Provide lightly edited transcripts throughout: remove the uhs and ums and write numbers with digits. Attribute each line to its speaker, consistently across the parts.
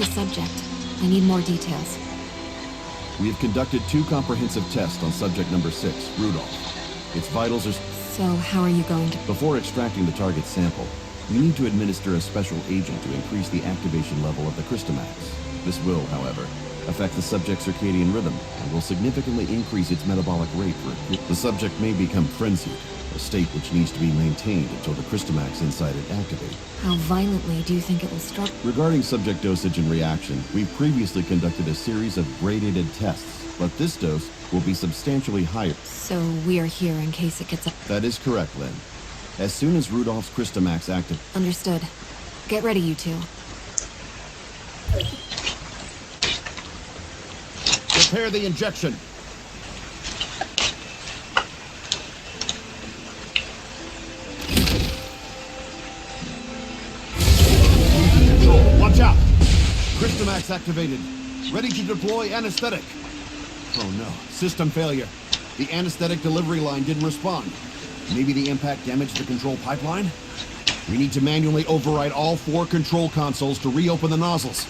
Speaker 1: the subject? I need more details.
Speaker 2: We have conducted 2 comprehensive tests on subject number 6, Rudolph. Its vitals are...
Speaker 1: So, how are you going to...
Speaker 2: Before extracting the target sample, we need to administer a special agent to increase the activation level of the Crystamax. This will, however, affect the subject's circadian rhythm and will significantly increase its metabolic rate for the subject may become frenzied, a state which needs to be maintained until the Crystamax inside it activate.
Speaker 1: How violently do you think it will start?
Speaker 2: Regarding subject dosage and reaction, we've previously conducted a series of gradated tests, but this dose will be substantially higher.
Speaker 1: So we are here in case it gets up.
Speaker 2: That is correct, Lynn. As soon as Rudolph's Crystamax active...
Speaker 1: Understood. Get ready, you two.
Speaker 2: Prepare the injection. Control, watch out! Crystamax activated. Ready to deploy anesthetic. Oh no, system failure. The anesthetic delivery line didn't respond. Maybe the impact damaged the control pipeline? We need to manually override all 4 control consoles to reopen the nozzles.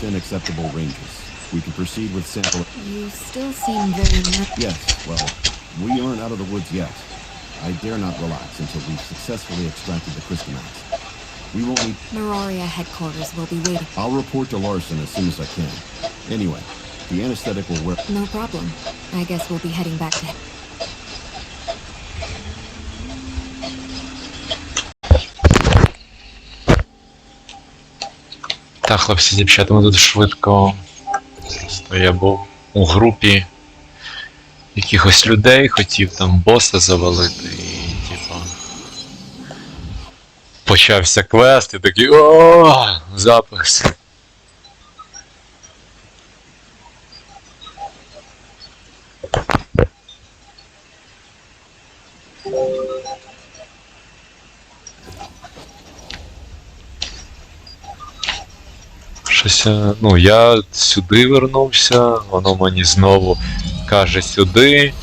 Speaker 2: within acceptable ranges. We can proceed with sample...
Speaker 1: You still seem very...
Speaker 2: Yes, well, we aren't out of the woods yet. I dare not relax until we've successfully extracted the Crystamax. We won't need...
Speaker 1: Meraria headquarters will be waiting.
Speaker 2: I'll report to Larson as soon as I can. Anyway, The anesthetic will work.
Speaker 1: No problem. I guess we'll be heading back to...
Speaker 3: Так, хлопці, дівчата, ми тут швидко. Просто я був у групі якихось людей, хотів там боса завалити і типа почався квест і такий о, запис. Щось, ну, я сюди вернувся, воно мені знову каже сюди.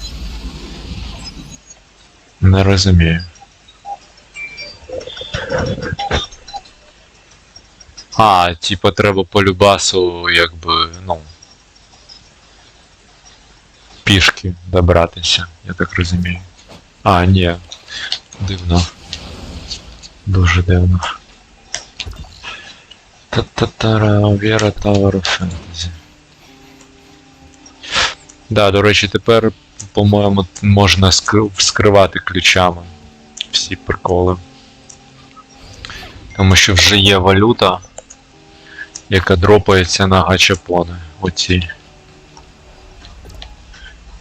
Speaker 3: Не розумію. А, типа треба по любасу, якби, ну, пішки добратися, я так розумію. А, ні. Дивно. Дуже дивно. Та-та-тара, Vera Сюжет. Да, до речі, тепер, по-моєму, можна вскривати ключами всі приколи. Тому що вже є валюта, яка дропається на гачапони. Оці.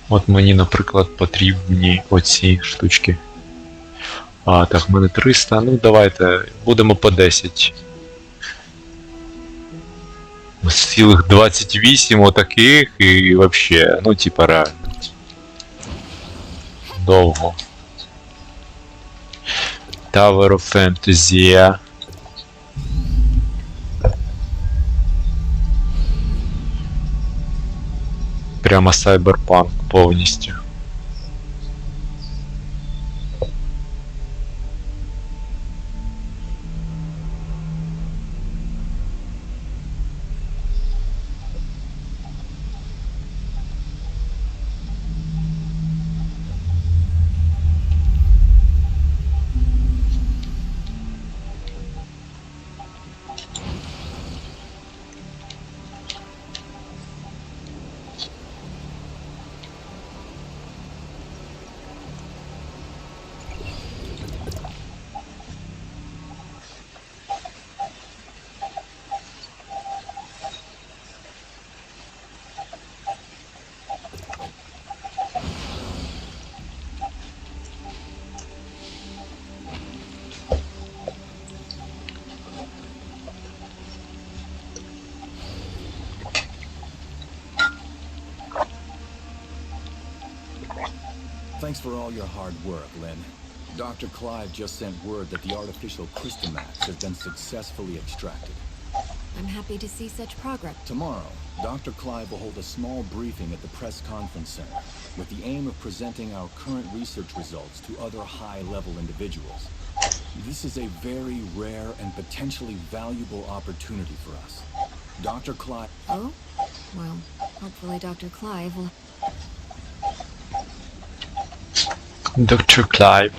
Speaker 3: От мені, наприклад, потрібні оці штучки. А, так, в мене 300. Ну, давайте, будемо по 10. Ось цілих 28 отаких і вообще, ну типа реально. Довго. Tower of Fantasy. Прямо Cyberpunk повністю.
Speaker 4: Thanks for all your hard work, Lynn. Dr. Clive just sent word that the artificial Crystamax has been successfully extracted.
Speaker 1: I'm happy to see such progress.
Speaker 4: Tomorrow, Dr. Clive will hold a small briefing at the press conference center with the aim of presenting our current research results to other high-level individuals. This is a very rare and potentially valuable opportunity for us. Dr. Clive...
Speaker 1: Oh? Well, hopefully Dr. Clive will...
Speaker 3: Dr. Clive.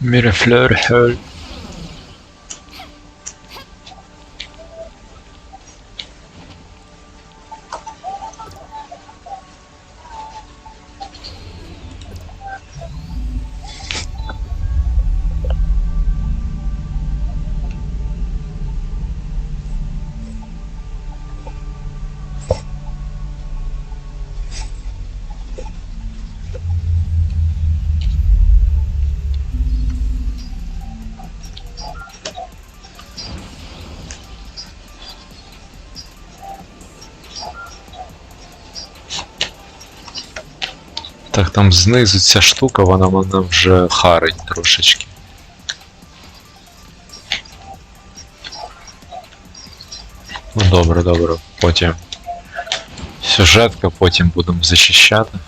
Speaker 3: Mirafleur Hall. Так, там знизу ця штука, вона мене вже харить трошечки. Ну добре, добре, потім сюжетка, потім будемо захищати.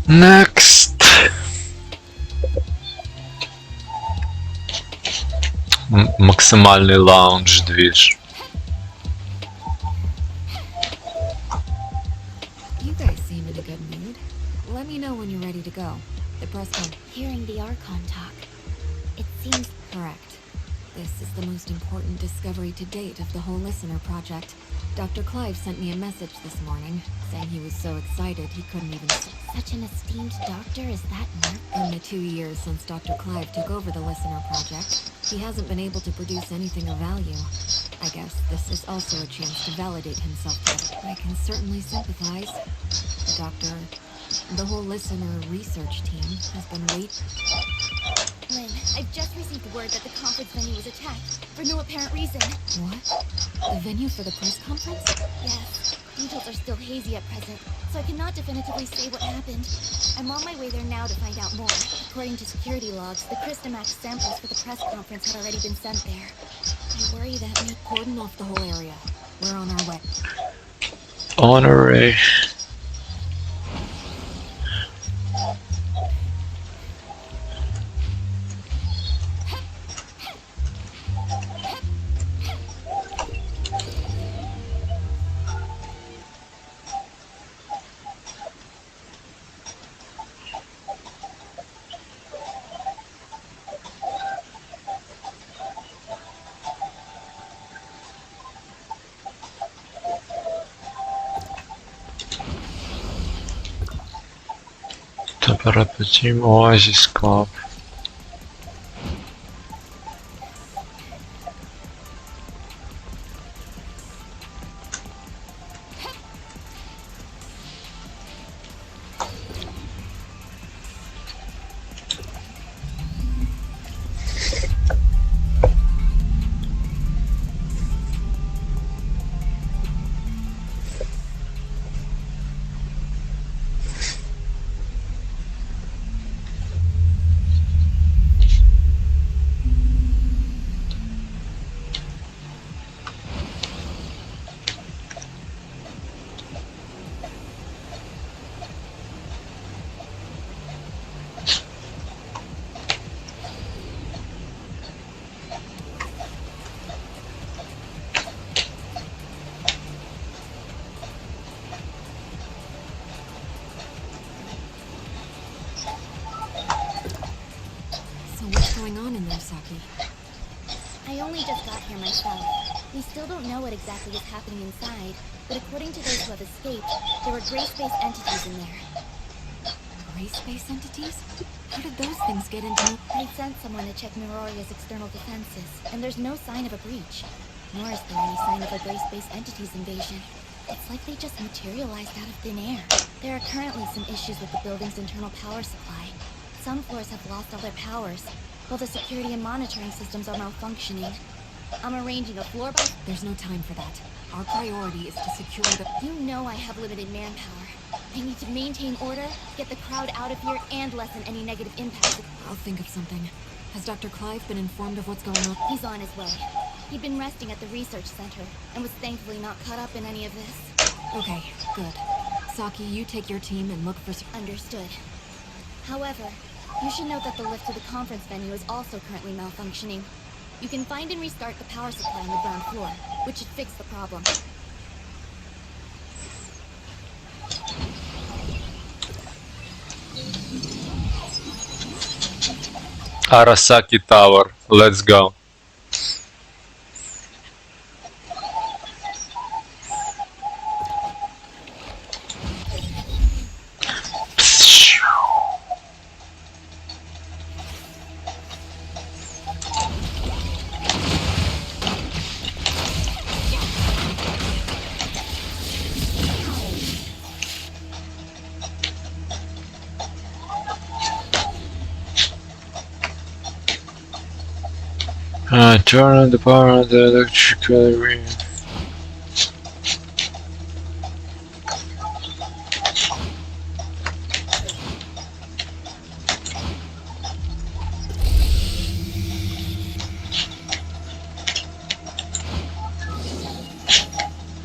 Speaker 3: Next. Максимальний лаунж двіж.
Speaker 1: You guys seem in a good mood. Let me know when you're ready to go. The press con.
Speaker 5: Hearing the Archon talk, it seems
Speaker 1: Correct. This is the most important discovery to date of the whole listener project. Dr. Clive sent me a message this morning, saying he was so excited he couldn't even
Speaker 5: such an esteemed doctor as that nurse.
Speaker 1: In the 2 years since Dr. Clive took over the listener project, he hasn't been able to produce anything of value. I guess this is also a chance to validate himself. I can certainly sympathize. The doctor, the whole listener research team has been
Speaker 5: Lynn, I've just received word that the conference venue was attacked, for no apparent reason.
Speaker 1: What? The venue for the press conference?
Speaker 5: Yes, details are still hazy at present, so I cannot definitively say what happened. I'm on my way there now to find out more. According to security logs, the Christomax samples for the press conference had already been sent there. I worry that may
Speaker 1: Cordon off the whole area. We're on our way.
Speaker 3: Honorary. Тепер потім Oasis Club.
Speaker 1: Going on in there, Saki?
Speaker 5: I only just got here myself. We still don't know what exactly is happening inside, but according to those who have escaped, there were gray space entities in there.
Speaker 1: Gray space entities? How did those things get into...
Speaker 5: I sent someone to check Miroria's external defenses, and there's no sign of a breach. Nor is there any sign of a gray space entities invasion. It's like they just materialized out of thin air. There are currently some issues with the building's internal power supply. Some floors have lost all their powers, while the security and monitoring systems are malfunctioning. I'm arranging a floor by...
Speaker 1: There's no time for that. Our priority is to secure the...
Speaker 5: You know I have limited manpower. I need to maintain order, get the crowd out of here, and lessen any negative impact.
Speaker 1: I'll think of something. Has Dr. Clive been informed of what's going on?
Speaker 5: He's on his way. He'd been resting at the research center, and was thankfully not caught up in any of this.
Speaker 1: Okay, good. Saki, you take your team and look for...
Speaker 5: Understood. However, you should note that the lift to the conference venue is also currently malfunctioning. You can find and restart the power supply on the ground floor. which should fix the problem.
Speaker 3: Arasaki Tower. Let's go. Turn on the power of the electrical ring.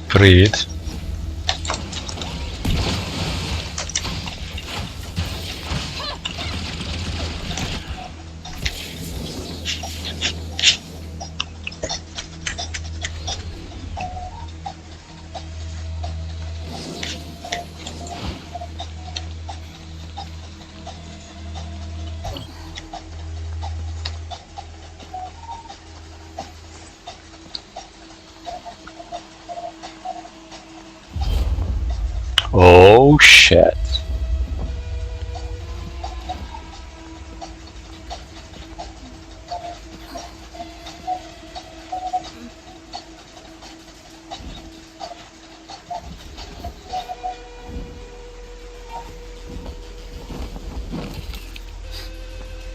Speaker 3: Привіт. Oh shit.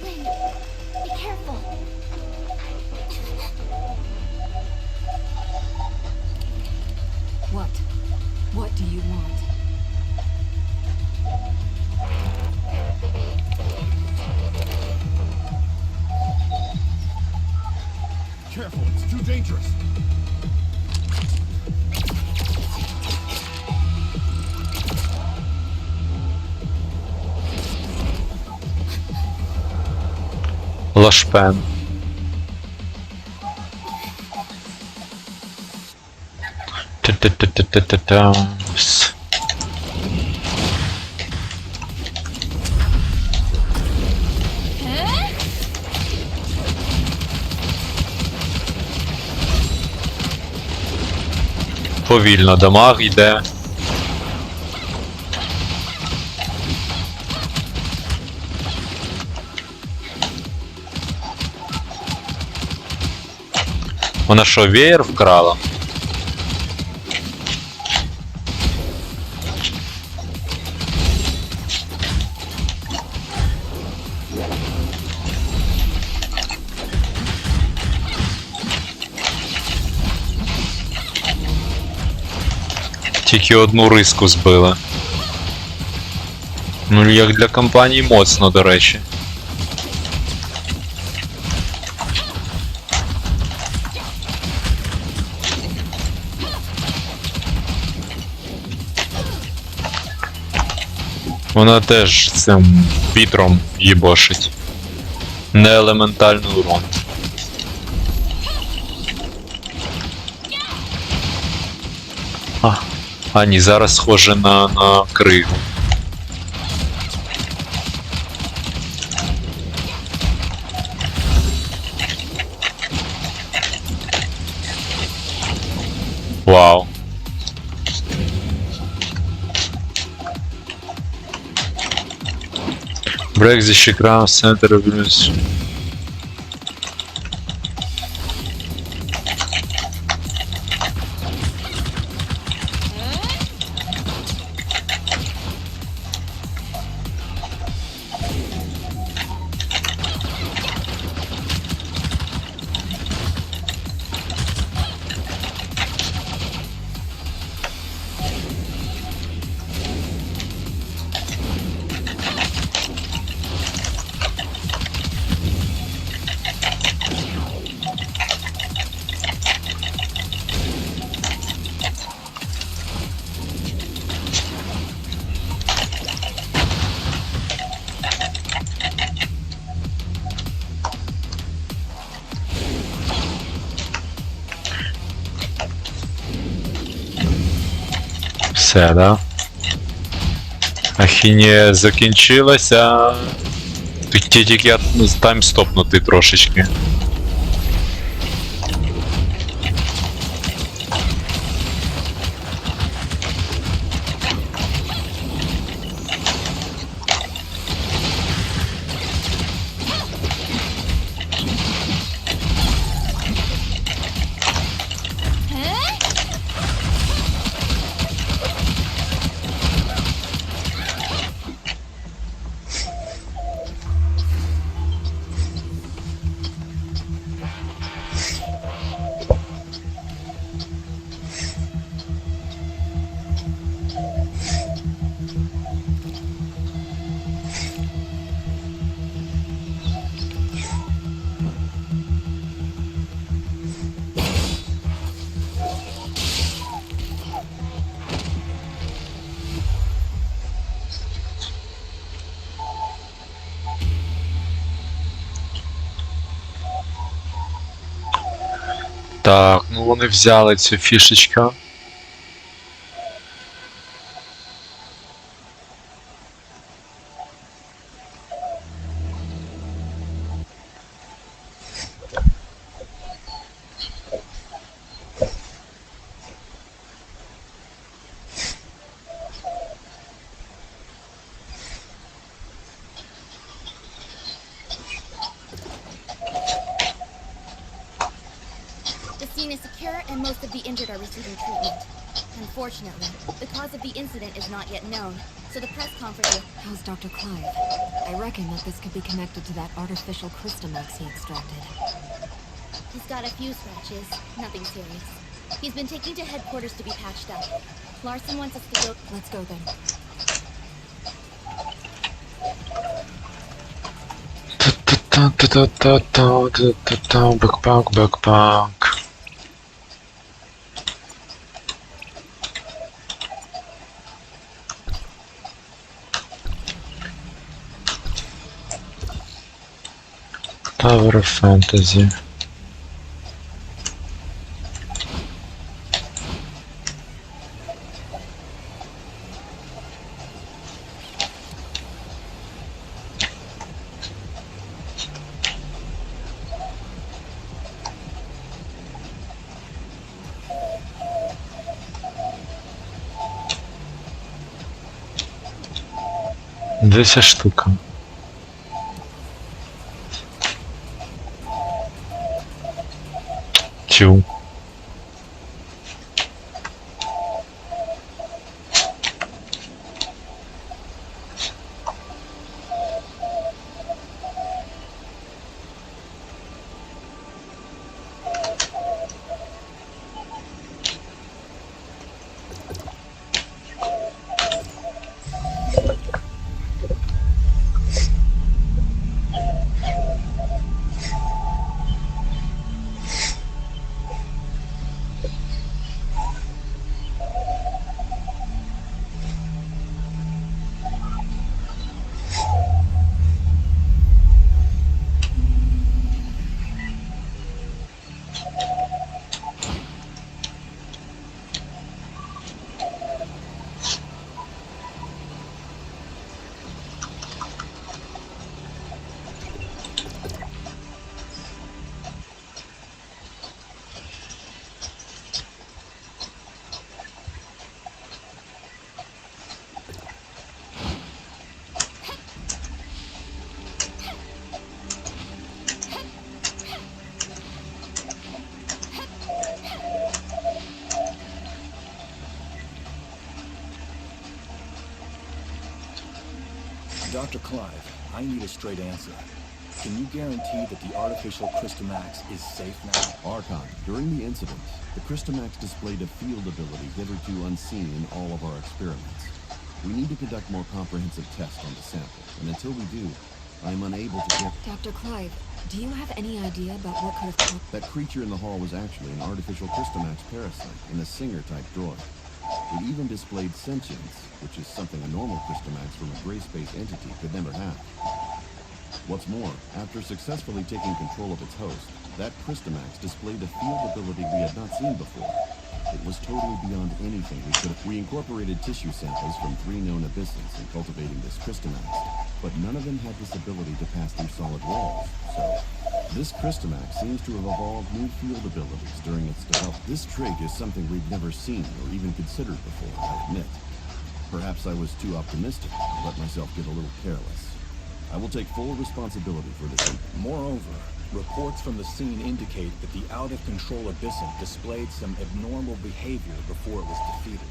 Speaker 5: Lynn, be careful.
Speaker 1: What? What do you want?
Speaker 2: Careful, it's too dangerous.
Speaker 3: Лашпен. Та-та-та-та-та-та-тамс. Повільно дамаг йде. Вона що, веєр вкрала? Тільки одну риску збили. Ну, як для компанії моцно, до речі. Вона теж цим вітром їбошить. Не елементальний урон. А ні, зараз схоже на кригу. Вау. Break the Shikram center of news. Все, да? Ахінія закінчилася. Тільки я таймстопнутий трошечки. Так, ну вони взяли цю фішечку.
Speaker 5: The scene is secure and most of the injured are receiving treatment. Unfortunately, the cause of the incident is not yet known, so the press conference...
Speaker 1: How's Dr. Clive? I reckon that this could be connected to that artificial Crystamax he extracted.
Speaker 5: He's got a few scratches, nothing serious. He's been taken to headquarters to be patched up. Larson wants us to go...
Speaker 1: Let's go then.
Speaker 3: Бэкпак. Tower of Fantasy. Де ця штука? Тю.
Speaker 4: Dr. Clive, I need a straight answer. Can you guarantee that the artificial Crystamax is safe now?
Speaker 2: Archon, during the incident, the Crystamax displayed a field ability hitherto unseen in all of our experiments. We need to conduct more comprehensive tests on the sample, and until we do, I am unable to get...
Speaker 1: Dr. Clive, do you have any idea about what could have caused...
Speaker 2: That creature in the hall was actually an artificial Crystamax parasite in a Singer-type droid. It even displayed sentience, which is something a normal Crystamax from a gray space entity could never have. What's more, after successfully taking control of its host, that Crystamax displayed a field ability we had not seen before. It was totally beyond anything we could have. We incorporated tissue samples from 3 known abysses in cultivating this Christomax, but none of them had this ability to pass through solid walls. So, this Christomax seems to have evolved new field abilities during its development. This trait is something we've never seen or even considered before, I admit. Perhaps I was too optimistic and let myself get a little careless. I will take full responsibility for this.
Speaker 4: Moreover, reports from the scene indicate that the out-of-control abyssal displayed some abnormal behavior before it was defeated.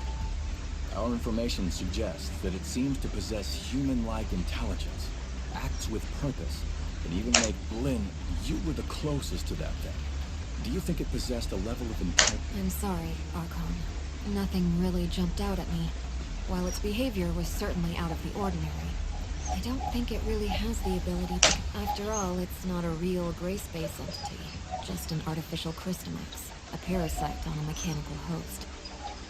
Speaker 4: Our information suggests that it seems to possess human-like intelligence, acts with purpose, and even make Lynn, you were the closest to that thing. Do you think it possessed a level of intelligence?
Speaker 1: I'm sorry, Archon. Nothing really jumped out at me. While its behavior was certainly out of the ordinary, I don't think it really has the ability to... After all, it's not a real gray space entity, just an artificial Christomax, a parasite on a mechanical host.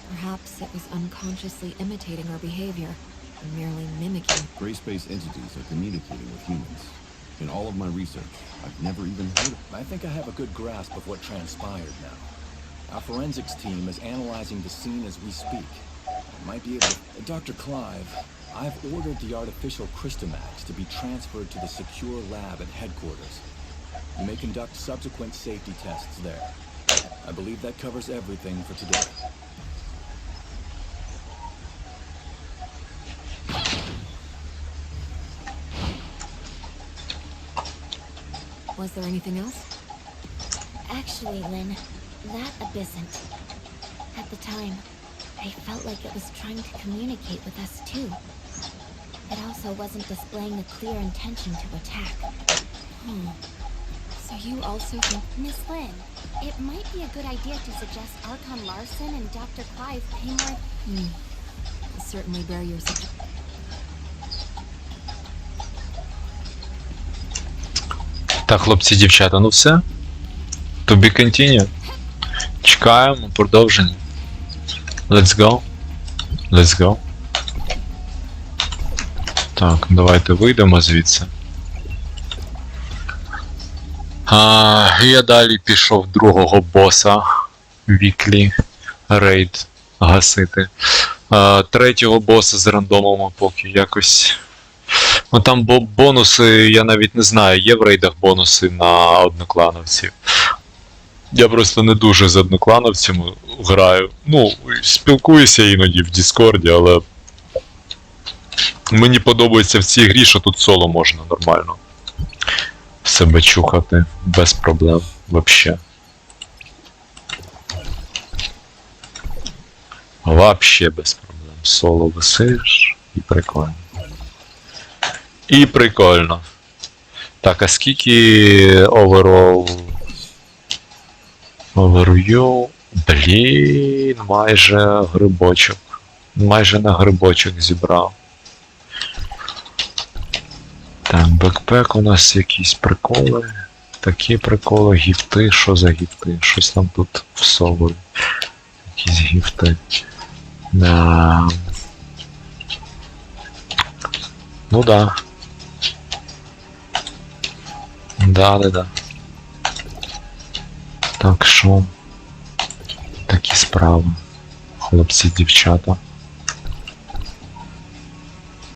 Speaker 1: Perhaps it was unconsciously imitating our behavior and merely mimicking.
Speaker 2: Gray space entities are communicating with humans. In all of my research, I've never even heard of...
Speaker 4: I think I have a good grasp of what transpired now. Our forensics team is analyzing the scene as we speak. I might be able to... Dr. Clive, I've ordered the artificial Christomax to be transferred to the secure lab at headquarters. You may conduct subsequent safety tests there. I believe that covers everything for today.
Speaker 1: Was there anything else?
Speaker 5: Actually, Lynn, that abyssant. At the time, I felt like it was trying to communicate with us too. It also wasn't displaying a clear intention to attack.
Speaker 1: So you also think...
Speaker 5: Miss Lynn, it might be a good idea to suggest Archon Larson and Dr. Clive pay more...
Speaker 1: I'll certainly bear your suggestion.
Speaker 3: Так, хлопці, дівчата, ну все. To be continue. Чекаємо продовження. Let's go. Let's go. Так, давайте вийдемо звідси. Я далі пішов другого боса. Віклі рейд гасити. Третього боса з рандомами поки якось... Ну там бонуси, я навіть не знаю, є в рейдах бонуси на одноклановців. Я просто не дуже з одноклановцями граю. Ну, спілкуюся іноді в Діскорді, але мені подобається в цій грі, що тут соло можна нормально себе чухати, без проблем, вообще. Вообще без проблем. Соло висиш і прикольно. І прикольно. Так, а скільки overall? Overview? Блін, майже грибочок. Майже на грибочок зібрав. Так, бекпек у нас якісь приколи. Такі приколи, гіфти. Що за гіфти? Щось там тут всовують. Якісь гіфти. Ну да. Да. Так що такі справи, хлопці, дівчата.